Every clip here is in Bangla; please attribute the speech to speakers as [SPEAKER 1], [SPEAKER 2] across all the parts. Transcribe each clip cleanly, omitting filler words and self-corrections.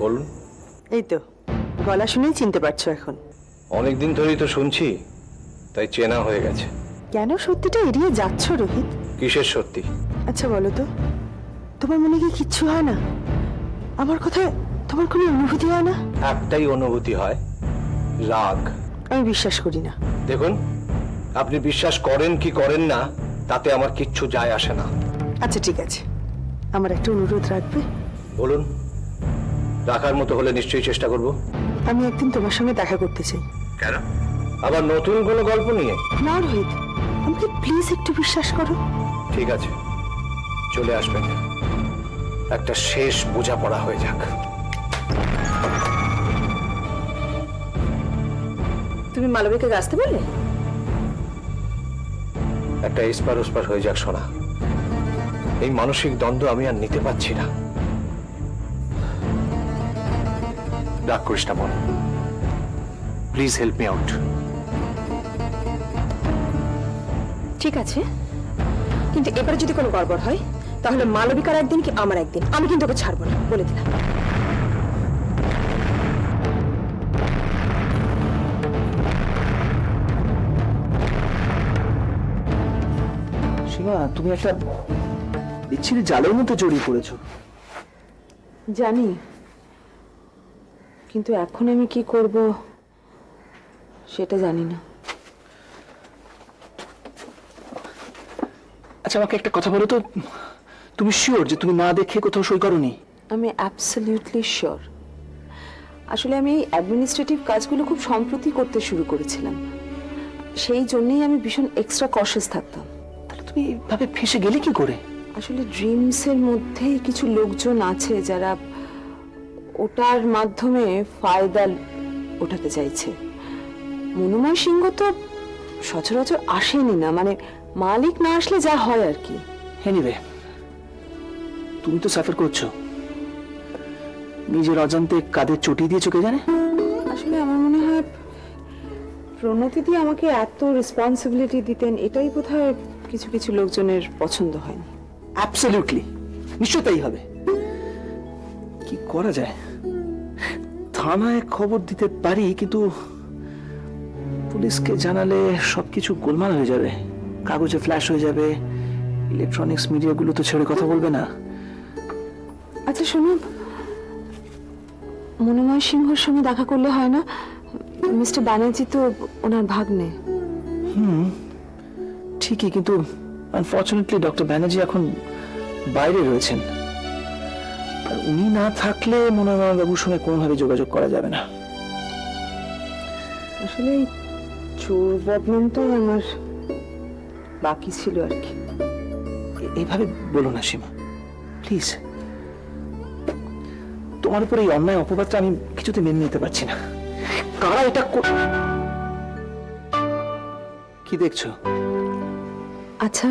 [SPEAKER 1] বলুন।
[SPEAKER 2] এই তো গলা শুনেই চিনতে পারছো এখন।
[SPEAKER 1] অনেকদিন ধরেই তো শুনছি, তাই চেনা হয়ে গেছে।
[SPEAKER 2] কেন সত্যিটা এড়িয়ে যাচ্ছ রোহিত?
[SPEAKER 1] কিসের সত্যি?
[SPEAKER 2] আচ্ছা বলো তো, তোমার মনে কি কিচ্ছু হয় না? আমার কথায় তোমার কোনো অনুভূতি হয় না?
[SPEAKER 1] একটাই অনুভূতি হয়, রাগ।
[SPEAKER 2] আমি বিশ্বাস করি না।
[SPEAKER 1] দেখুন, আপনি বিশ্বাস করেন কি করেন না তাতে আমার কিচ্ছু যায় আসে না।
[SPEAKER 2] আচ্ছা ঠিক আছে, আমার একটা অনুরোধ রাখবে?
[SPEAKER 1] বলুন। রাখার মতো হলে নিশ্চয়ই চেষ্টা করব।
[SPEAKER 2] আমি একদিন তোমার সঙ্গে দেখা করতে চাই।
[SPEAKER 1] কেন? আবার নতুন কোনো গল্প নিয়ে?
[SPEAKER 2] না রোহিত, আমাকে প্লিজ একটু বিশ্বাস করো।
[SPEAKER 1] ঠিক আছে, চলে আসবেন। একটা শেষ বোঝাপড়া হয়ে যাক।
[SPEAKER 2] তুমি মালবিকে আসতে বললে?
[SPEAKER 1] একটা এসপার ওসপার হয়ে যাক সোনা। এই মানসিক দ্বন্দ্ব আমি আর নিতে পারছি না। রাগ করিস না বোন, প্লিজ হেল্প মি আউট।
[SPEAKER 3] ঠিক আছে, কিন্তু এবারে যদি কোনো গড়বড় হয় তাহলে মালবিকার একদিন কি আমার একদিন, আমি কিন্তু ওকে ছাড়বো না, বলে দিলাম।
[SPEAKER 4] সীমা, তুমি একটা বিচ্ছিরি জালের মধ্যে জড়িয়ে পড়েছো।
[SPEAKER 3] জানি, কিন্তু এখন আমি কি করব সেটা জানি না।
[SPEAKER 4] আচ্ছা আমাকে একটা কথা বলো তো, তুমি শিওর যে তুমি না দেখে কোথাও সই করোনি?
[SPEAKER 3] আমি অ্যাবসলিউটলি শিওর। আসলে আমি এই অ্যাডমিনিস্ট্রেটিভ কাজগুলো খুব সম্প্রতি করতে শুরু করেছিলাম, সেই জন্যই আমি ভীষণ এক্সট্রা কশাস থাকতাম।
[SPEAKER 4] তাহলে তুমি এইভাবে ফেঁসে গেলে কি করে?
[SPEAKER 3] আসলে ড্রিমসের মধ্যেই কিছু লোকজন আছে যারা ওটার মাধ্যমে ফায়দা ওঠাতে চাইছে। মনোময় সিংহ তো সচরাচর আসেনি না, মানে মালিক না আসলে যা হয় আর কি।
[SPEAKER 4] এনিওয়ে, তুমি তো সাফার করছো, নিজের অজান্তে কাঁধে চটি দিয়ে চোখে জানে।
[SPEAKER 3] আসলে আমার মনে হয় প্রণতিদি আমাকে এত রেসপন্সিবিলিটি দিতেন, এটাই বোধহয় কিছু কিছু লোকজনের পছন্দ হয়নি।
[SPEAKER 4] অ্যাবসলিউটলি, নিশ্চয় তাই হবে। কি করা যায়? থানায় খবর দিতে পারি, কিন্তু পুলিশকে জানালে সবকিছু গোলমাল হয়ে যাবে, কাগজে ফ্ল্যাশ হয়ে যাবে, ইলেকট্রনিক্স মিডিয়াগুলো তো ছেড়ে কথা বলবে না।
[SPEAKER 3] আচ্ছা শোনো, মনোময় সিংহর সঙ্গে দেখা করলে হয় না? মিস্টার ব্যানার্জি তো ওনার ভাগ্নে।
[SPEAKER 4] ঠিকই, কিন্তু আনফর্চুনেটলি ডক্টর ব্যানার্জি এখন বাইরে রয়েছেন, আর উনি না থাকলে মনোরমা বাবুর সঙ্গে কোনোভাবে যোগাযোগ করা যাবে না।
[SPEAKER 3] আসলে এই চোর বদনামটাই আমার বাকি ছিল আর কি।
[SPEAKER 4] এইভাবে বলো না সীমা, প্লিজ। তোমার উপরে এই অন্যায় অপবাদটা আমি কিছুতে মেনে নিতে পারছি না। কারা এটা কি দেখছো?
[SPEAKER 3] আচ্ছা,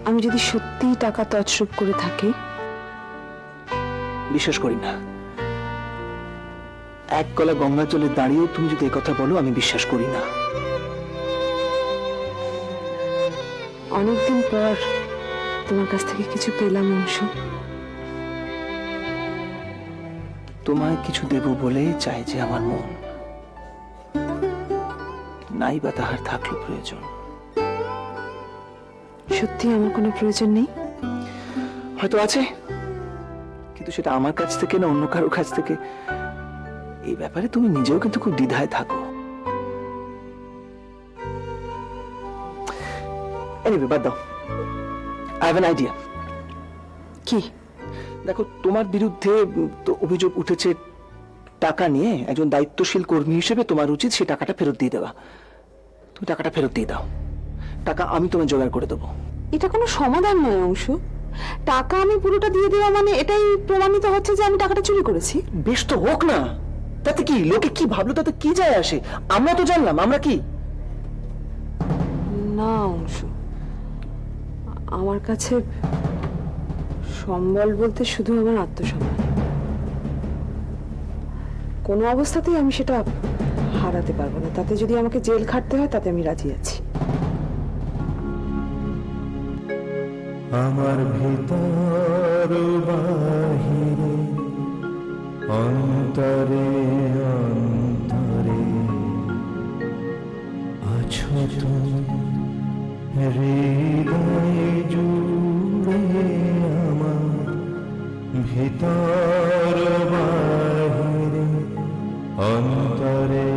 [SPEAKER 3] আমি যদি সত্যিই টাকা তছরূপ করে থাকি?
[SPEAKER 4] বিশ্বাস করি না। এক গলা গঙ্গা জলে দাঁড়িয়েও তুমি যদি এই কথা বলো, আমি বিশ্বাস করি না।
[SPEAKER 3] অনেকদিন পর তোমার কাছ থেকে কিছু পেলাম অংশ।
[SPEAKER 4] তোমায় কিছু দেব বলে চাই যে আমার মন, নাই বা তাহার থাকলো প্রয়োজন।
[SPEAKER 3] সত্যি আমার কোনো প্রয়োজন নেই?
[SPEAKER 4] হয়তো আছে, কিন্তু সেটা আমার কাছ থেকে না অন্য কারোর কাছ থেকে, এই ব্যাপারে তুমি নিজেও কিন্তু খুব দ্বিধায় থাকো। এনিওয়ে, বাদ দাও। I have an idea.
[SPEAKER 3] কি?
[SPEAKER 4] দেখো, তোমার বিরুদ্ধে তো অভিযোগ উঠেছে টাকা নিয়ে। একজন দায়িত্বশীল কর্মী হিসেবে তোমার উচিত সেই টাকাটা ফেরত দিয়ে দেওয়া। তুমি টাকাটা ফেরত দিয়ে দাও, টাকা আমি তোমায় জোগাড় করে দেবো।
[SPEAKER 3] এটা কোনো সমাধান নয় অংশ। টাকা আমি পুরোটা দিয়ে দেওয়া মানে এটাই প্রমাণিত হচ্ছে যে আমি টাকাটা চুরি করেছি।
[SPEAKER 4] বেশ তো হোক না, তাতে কি? লোকে কি ভাবলো তাতে কি যায় আসে? আমরা তো জানলাম আমরা কি।
[SPEAKER 3] না অংশ, আমার কাছে সম্বল বলতে শুধু আমার আত্মসম্মান। কোনো অবস্থাতেই আমি সেটা হারাতে পারবো না। তাতে যদি আমাকে জেল খাটতে হয় তাতে আমি রাজি আছি।
[SPEAKER 5] আমার ভিতর বাহিরে অন্তরে অন্তরে আছো তুমি, হৃদয় জুড়ে আমার, ভিতর বাহিরে অন্তরে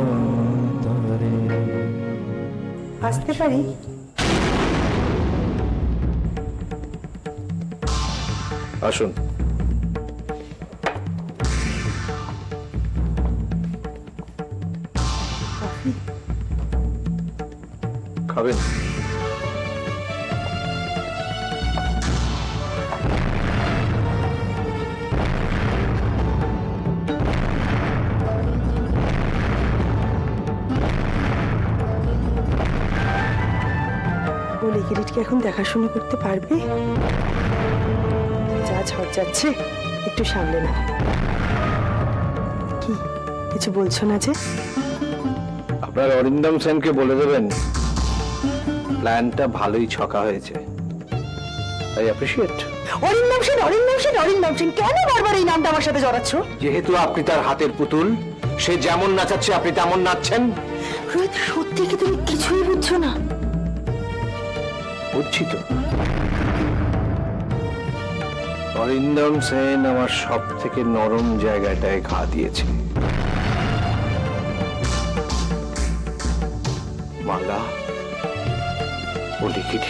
[SPEAKER 5] অন্তরে।
[SPEAKER 2] আসতে পারি?
[SPEAKER 1] আসুন। খাবেন?
[SPEAKER 2] বলে কিরিটকে এখন দেখাশোনা করতে পারবে? যা ঝড় যাচ্ছে একটু সামলে না। কি কিছু বলছো না যে?
[SPEAKER 1] আপনার অরিন্দম সেনকে বলে দেবেন প্ল্যানটা ভালোই ছকা হয়েছে। I appreciate.
[SPEAKER 2] অরিন্দম সেন, অরিন্দম সেন, অরিন্দম সেন, কেন বারবার এই নামটা আমার সাথে জড়াচ্ছ?
[SPEAKER 1] যেহেতু আপনি তার হাতের পুতুল, সে যেমন নাচাচ্ছে আপনি তেমন নাচছেন।
[SPEAKER 2] রোহিত, সত্যি কি তুমি কিছুই বুঝছো না?
[SPEAKER 1] বুঝছি তো। অরিন্দম সেন আমার সব থেকে নরম জায়গাটায় ঘা দিয়েছে। মালা ও লিখিত।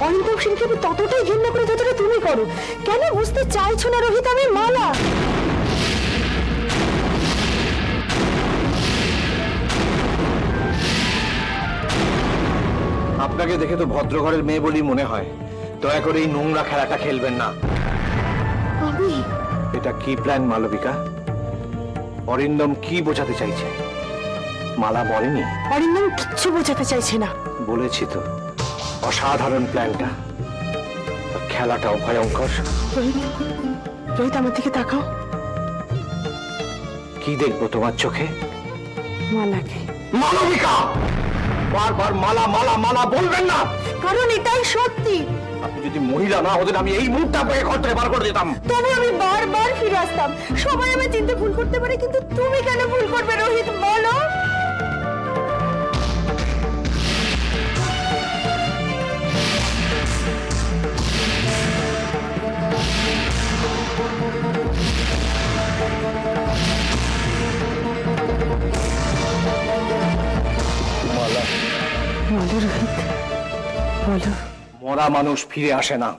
[SPEAKER 2] অরিন্দম সেনকে আমি ততটাই ঘৃণা করি যতটা তুমি করো। কেন বুঝতে চাইছো না রোহিত? আমি মালা।
[SPEAKER 1] আপনাকে দেখে তো ভদ্র ঘরের মেয়ে বলেই মনে হয়। দয়া করে এই নোংরা খেলাটা খেলবেন না।
[SPEAKER 2] আমি
[SPEAKER 1] এটা কি প্ল্যান মালবিকা? অরিন্দম কি বোঝাতে চাইছে? মালা বলেনি?
[SPEAKER 2] অরিন্দম কিচ্ছু বোঝাতে চাইছে না।
[SPEAKER 1] বলেছি তো, অসাধারণ প্ল্যানটা। খেলাটাও ভয়ঙ্কর।
[SPEAKER 2] রোহিত, রোহিত আমার দিকে তাকাও।
[SPEAKER 1] কি দেখবো তোমার চোখে?
[SPEAKER 2] মালাকে।
[SPEAKER 1] মালবিকা, বারবার মালা মালা মালা বলবেন না।
[SPEAKER 2] কারণ এটাই সত্যি।
[SPEAKER 1] আপনি যদি মহিলা না হতেন আমি এই মুহূর্তে আপনাকে ঘর থেকে বার করে দিতাম।
[SPEAKER 2] তবে আমি বারবার ফিরে আসতাম। সবাই আমি চিনতে ভুল করতে পারে, কিন্তু তুমি কেন ভুল করবে রোহিত, বলো?
[SPEAKER 1] মালা,
[SPEAKER 2] বলো রোহিত, বলো।
[SPEAKER 1] মরা মানুষ ফিরে আসে না।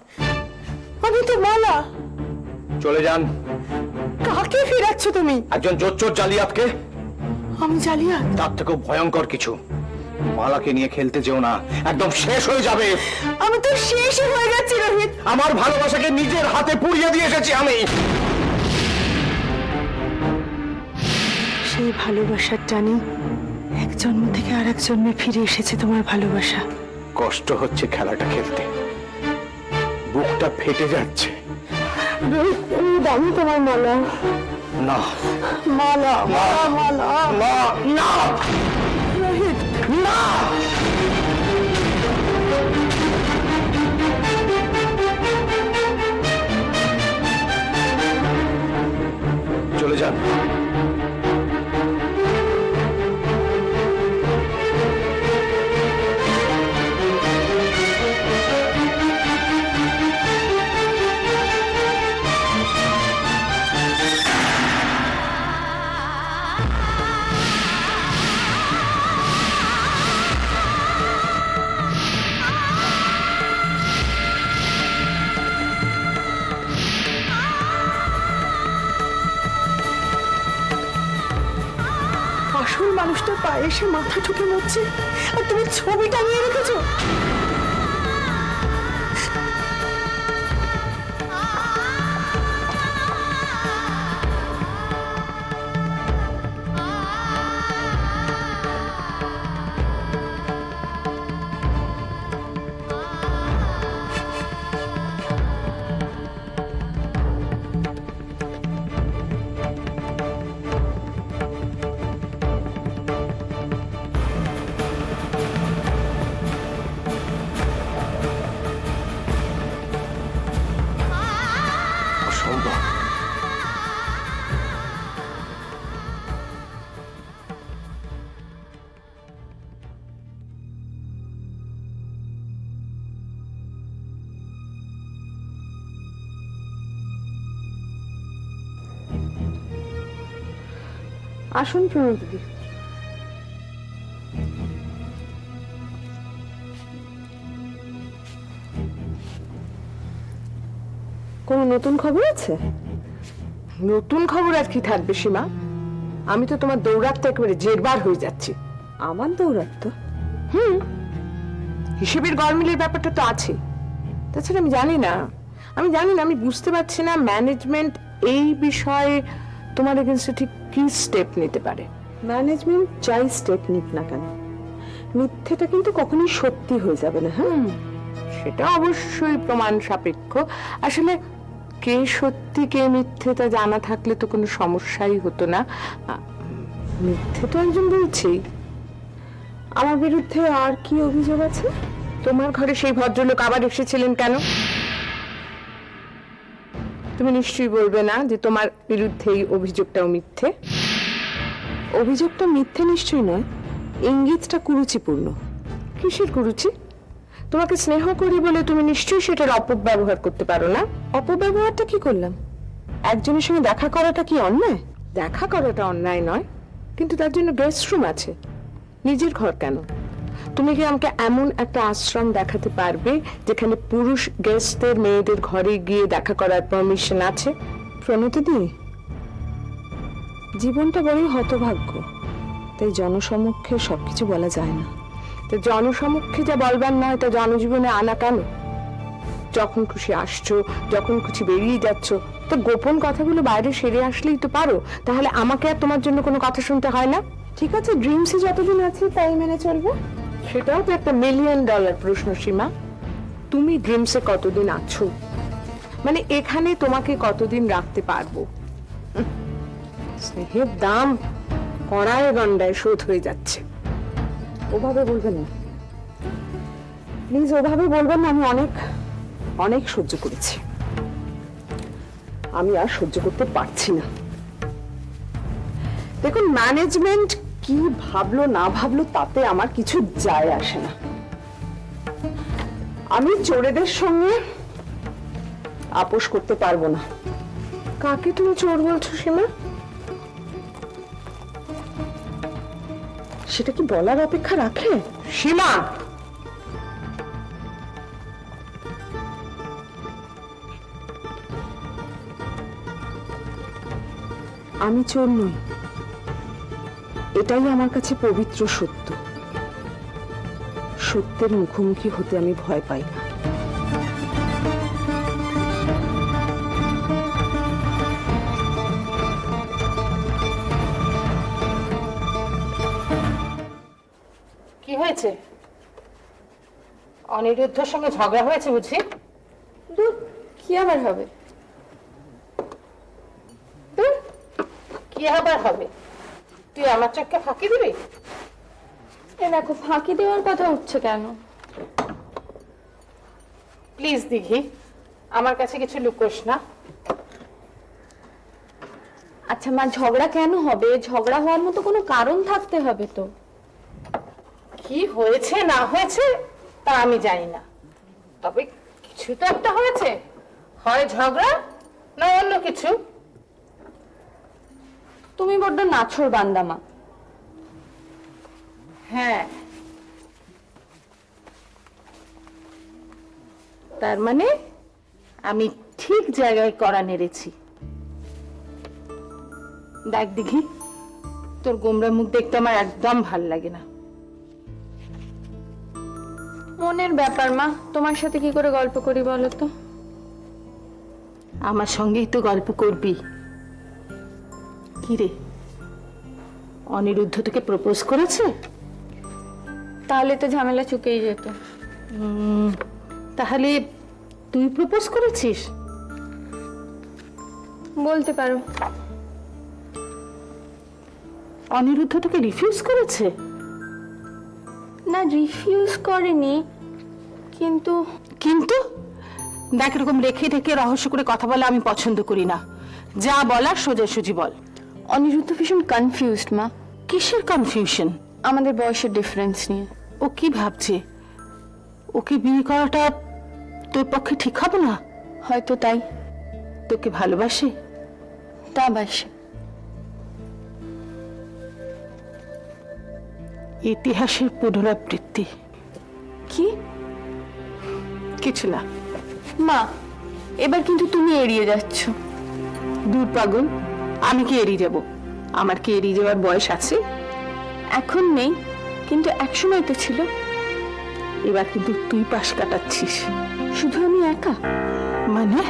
[SPEAKER 2] আমি তো মালা।
[SPEAKER 1] চলে যান।
[SPEAKER 2] কাকে ফিরাচ্ছ তুমি?
[SPEAKER 1] একজন জোচ্চোর জালিয়াতকে।
[SPEAKER 2] আমি জালিয়াত?
[SPEAKER 1] তার থেকেও ভয়ঙ্কর কিছু। মালাকে নিয়ে খেলতে যেও না, একদম শেষ হয়ে যাবে।
[SPEAKER 2] আমি তো শেষই হয়ে যাচ্ছি রোহিত।
[SPEAKER 1] আমার ভালোবাসাকে নিজের হাতে পুড়িয়ে দিয়ে এসেছি আমি।
[SPEAKER 2] সেই ভালোবাসার টানে এক জন্ম থেকে আর এক জন্মে ফিরে এসেছে তোমার ভালোবাসা।
[SPEAKER 1] কষ্ট হচ্ছে খেলাটা খেলতে, বুকটা ফেটে যাচ্ছে।
[SPEAKER 2] রোহিত, আমি তোমার মালা।
[SPEAKER 1] না
[SPEAKER 2] মালা, মালা, মালা।
[SPEAKER 1] না না
[SPEAKER 2] রোহিত,
[SPEAKER 1] না। চলে যান।
[SPEAKER 2] আসল মানুষটার পায়ে এসে মাথা ঠুকে মরছে, আর তুমি ছবি টাঙিয়ে রেখেছো।
[SPEAKER 3] আসুন প্রণতিদি। কোনো নতুন খবর আছে?
[SPEAKER 6] নতুন খবর আর কি থাকবে সীমা? আমি তো তোমার দৌড়াতে একেবারে জেরবার হয়ে যাচ্ছি।
[SPEAKER 3] আমার দৌরাত্ম?
[SPEAKER 6] হিসেবের গরমিলের ব্যাপারটা তো আছে। তাছাড়া আমি জানি না, আমি বুঝতে পারছি না ম্যানেজমেন্ট এই বিষয়ে তোমার এগেনস্টে ঠিক কি স্টেপ নিতে পারে।
[SPEAKER 3] ম্যানেজমেন্ট যাই স্টেপ নিক না কেন, মিথ্যেটা কিন্তু কখনোই সত্যি হয়ে যাবে না। হ্যাঁ,
[SPEAKER 6] সেটা অবশ্যই প্রমাণ সাপেক্ষ। আসলে কে সত্যি কে মিথ্যে তা জানা থাকলে তো কোনো সমস্যাই হতো না। মিথ্যে তো একজন বলছি।
[SPEAKER 3] আমার বিরুদ্ধে আর কি অভিযোগ আছে?
[SPEAKER 6] তোমার ঘরে সেই ভদ্রলোক আবার এসেছিলেন কেন? তুমি নিশ্চয়ই বলবে না যে তোমার বিরুদ্ধে এই অভিযোগটাও মিথ্যে।
[SPEAKER 3] অভিযোগটা মিথ্যে নিশ্চয়ই নয়, ইঙ্গিতটা কুরুচিপূর্ণ।
[SPEAKER 6] কিসের কুরুচি? তোমাকে স্নেহ করি বলে তুমি নিশ্চয়ই সেটার অপব্যবহার করতে পারো না।
[SPEAKER 3] অপব্যবহারটা কি করলাম? একজনের সঙ্গে দেখা করাটা কি অন্যায়?
[SPEAKER 6] দেখা করাটা অন্যায় নয়, কিন্তু তার জন্য গেস্ট রুম আছে। নিজের ঘর কেন? তুমি কি আমাকে এমন একটা আশ্রম দেখাতে পারবে যেখানে পুরুষ গেস্টদের মেয়েদের ঘরে গিয়ে দেখা করার পারমিশন আছে?
[SPEAKER 3] প্রণতিদি, জীবনটা বড়ই হতভাগ্য, তাই জনসমক্ষে সবকিছু বলা যায় না।
[SPEAKER 6] তো জনসমক্ষে যা বলবার নয় তা জনজীবনে আনা কেন? যখন খুশি আসছো, যখন খুশি বেরিয়ে যাচ্ছ, তো গোপন কথাগুলো বাইরে সেরে আসলেই তো পারো। তাহলে আমাকে আর তোমার জন্য কোনো কথা শুনতে হয় না।
[SPEAKER 3] ঠিক আছে, ড্রিমসে যতদিন আছি তাই মেনে চলবো।
[SPEAKER 6] সেটাও তো একটা $1 মিলিয়ন প্রশ্ন সীমা। তুমি ড্রিমসে কতদিন আছো? মানে এখানে তোমাকে কতদিন রাখতে পারবো? স্নেহের দাম কড়ায় গন্ডায় শোধ হয়ে যাচ্ছে।
[SPEAKER 3] ওভাবে বলবেন না প্লিজ, ওভাবে বলবেন না। আমি অনেক অনেক সহ্য করেছি, আমি আর সহ্য করতে পারছি না। দেখুন, ম্যানেজমেন্ট কি ভাবলো না ভাবলো তাতে আমার কিছু যায় আসে না। আমি চোরেদের সঙ্গে আপোষ করতে পারবো না।
[SPEAKER 6] কাকে তুমি চোর বলছো সীমা?
[SPEAKER 3] সেটা কি বলার অপেক্ষা রাখে?
[SPEAKER 6] সীমা,
[SPEAKER 3] আমি চোর নই, এটাই আমার কাছে পবিত্র সত্য। সত্যের মুখোমুখি হতে আমি ভয় পাই না।
[SPEAKER 6] কি হয়েছে? অনিরুদ্ধর সঙ্গে ঝগড়া হয়েছে বুঝি?
[SPEAKER 7] কি আবার হবে?
[SPEAKER 6] কি আবার হবে? তুই আমার চোখকে ফাঁকি দিবি?
[SPEAKER 7] এ দেখো, ফাঁকি দেওয়ার কথা উঠছে কেন?
[SPEAKER 6] প্লিজ দিঘি, আমার কাছে কিছু লুকোস না।
[SPEAKER 7] আচ্ছা মা, ঝগড়া কেন হবে? ঝগড়া হওয়ার মতো কোনো কারণ থাকতে হবে তো।
[SPEAKER 6] কি হয়েছে না হয়েছে তা আমি জানি না, তবে কিছু তো একটা হয়েছে। হয় ঝগড়া না অন্য কিছু।
[SPEAKER 7] তুমি বড্ড নাছোড় বান্দা মা।
[SPEAKER 6] হ্যাঁ, তার মানে আমি ঠিক জায়গায় কড়া নেড়েছি। দেখ দিঘি, তোর গোমরা মুখ দেখতে আমার একদম ভাল লাগে না।
[SPEAKER 7] মনের ব্যাপার মা, তোমার সাথে কি করে গল্প করি বলো তো?
[SPEAKER 6] আমার সঙ্গেই তো গল্প করবি। কি রে, অনিরুদ্ধ তোকে প্রপোজ করেছে?
[SPEAKER 7] তাহলে তো ঝামেলা চুকেই যেত।
[SPEAKER 6] তাহলে তুই প্রপোজ করেছিস?
[SPEAKER 7] বলতে পারো।
[SPEAKER 6] অনিরুদ্ধ তোকে রিফিউজ করেছে?
[SPEAKER 7] না, রিফিউজ করেনি, কিন্তু
[SPEAKER 6] কিন্তু দেখ, এরকম রেখে রেখে রহস্য করে কথা বলা আমি পছন্দ করি না। যা বলার সোজাসুজি বল।
[SPEAKER 7] অনিরুদ্ধ ভীষণ কনফিউজড মা।
[SPEAKER 6] কিসের কনফিউশন?
[SPEAKER 7] আমাদের বয়সের ডিফারেন্স নিয়ে।
[SPEAKER 6] ও কি ভাবছে? ওকে বিয়ে করাটা তোর পক্ষে ঠিক হবে না?
[SPEAKER 7] হয়তো তাই।
[SPEAKER 6] তোকে ভালোবাসে?
[SPEAKER 7] তা বাসে।
[SPEAKER 2] ইতিহাসের পুনরাবৃত্তি।
[SPEAKER 7] কি?
[SPEAKER 2] কিছু না।
[SPEAKER 7] মা, এবার কিন্তু তুমি এড়িয়ে যাচ্ছ।
[SPEAKER 2] দূর পাগল, আমি কি এড়িয়ে যাব? আমার কি এড়িয়ে যাওয়ার বয়স আছে?
[SPEAKER 7] এখন নেই, কিন্তু একসময় তো ছিল।
[SPEAKER 2] এবার কিন্তু তুই পাশ কাটাচ্ছিস।
[SPEAKER 7] শুধু আমি একা?
[SPEAKER 2] মানে?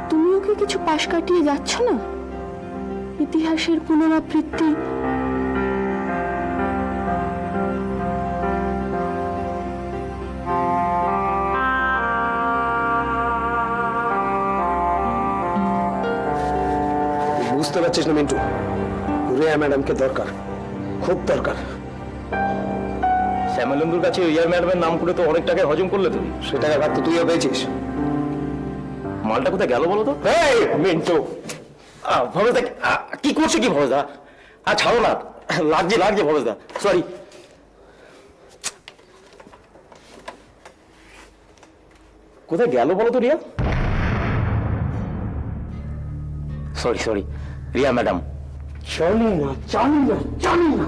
[SPEAKER 7] তুমিও কি কিছু পাশ কাটিয়ে যাচ্ছ না? ইতিহাসের পুনরাবৃত্তি।
[SPEAKER 8] বুঝতে পারছিস না মিন্টু, রিয়া ম্যাডামকে দরকার, খুব দরকার।
[SPEAKER 1] শ্যামলেন্দুর কাছে রিয়া ম্যাডামের নাম করে তো অনেক টাকায় হজম করলে তুমি।
[SPEAKER 8] সে টাকা ভাগ তো তুইও পেয়েছিস।
[SPEAKER 1] মালটা কোথায় গেল বলো তো?
[SPEAKER 8] এই মিন্টু,
[SPEAKER 1] ভবেশদা কি করছে কি ভবেশদা? আর ছাড়ো না, লাগছে লাগছে ভবেশদা, সরি। কোথায় গেল বলো তো Riya? Sorry sorry Riya madam.
[SPEAKER 8] জানি না জানি না জানি না,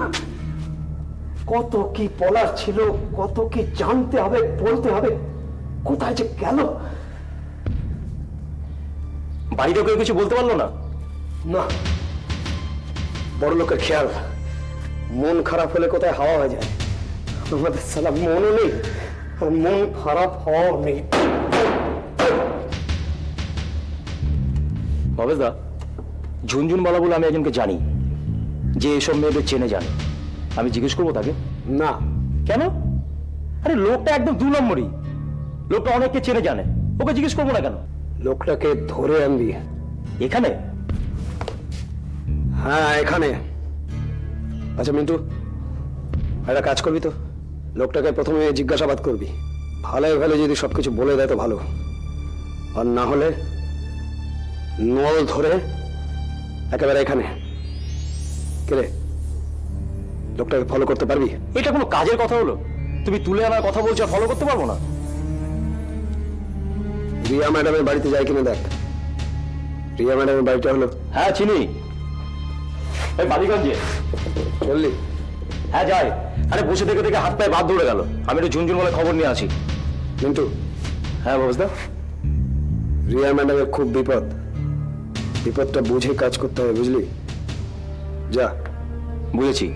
[SPEAKER 8] কত কি বলার ছিল, কত কি জানতে হবে, বলতে হবে, কোথায় যে গেল।
[SPEAKER 1] বাড়িতে কেউ কিছু বলতে পারলো না?
[SPEAKER 8] না, বড় লোকের খেয়াল, মন খারাপ হলে কোথায় হাওয়া হয়ে যায়। আমাদের সালা মনও নেই, আর মন খারাপ হওয়াও নেই।
[SPEAKER 1] ভবেশদা, ঝুনঝুনবালা বলে আমি একজনকে জানি, যে এসব মেয়েদের চেনে জানে। আমি জিজ্ঞেস করবো তাকে?
[SPEAKER 8] না।
[SPEAKER 1] কেন? আরে লোকটা একদম 2 নম্বরই, লোকটা অনেককে চেনে জানে, ওকে জিজ্ঞেস করবো না কেন?
[SPEAKER 8] লোকটাকে ধরে আনবি।
[SPEAKER 1] এখানে?
[SPEAKER 8] হ্যাঁ এখানে। আচ্ছা মিন্টু, একটা কাজ করবি তো, লোকটাকে প্রথমে জিজ্ঞাসাবাদ করবি, ভালো ভালো যদি সবকিছু বলে দেয় তো ভালো, আর না হলে নল ধরে একেবারে এখানে। কেরে, লোকটাকে ফলো করতে পারবি?
[SPEAKER 1] এটা কোনো কাজের কথা হলো? তুমি তুলে আনার কথা বলছো, ফলো করতে পারবো না?
[SPEAKER 8] রিয়া ম্যাডামের বাড়িতে যাই কিনা দেখ। রিয়া ম্যাডামের বাড়িটা হলো,
[SPEAKER 1] হ্যাঁ চিনি, এই বালিগঞ্জে।
[SPEAKER 8] চললি?
[SPEAKER 1] হ্যাঁ যাই। আরে বসে থেকে থেকে হাত পায়ে বাদ ধরে গেল, আমি একটু ঝুনঝুন বলে খবর নিয়ে আসি।
[SPEAKER 8] মিন্টু।
[SPEAKER 1] হ্যাঁ ভবেশদা।
[SPEAKER 8] রিয়া ম্যাডামের খুব বিপদ, বিপদটা বুঝে কাজ করতে হবে, বুঝলি? যা।
[SPEAKER 1] বুঝেছি।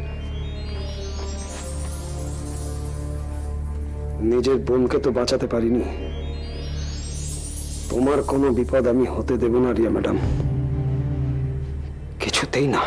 [SPEAKER 8] নিজের বোনকে তো বাঁচাতে পারিনি, তোমার কোনো বিপদ আমি হতে দেব না রিয়া ম্যাডাম, কিছুতেই না।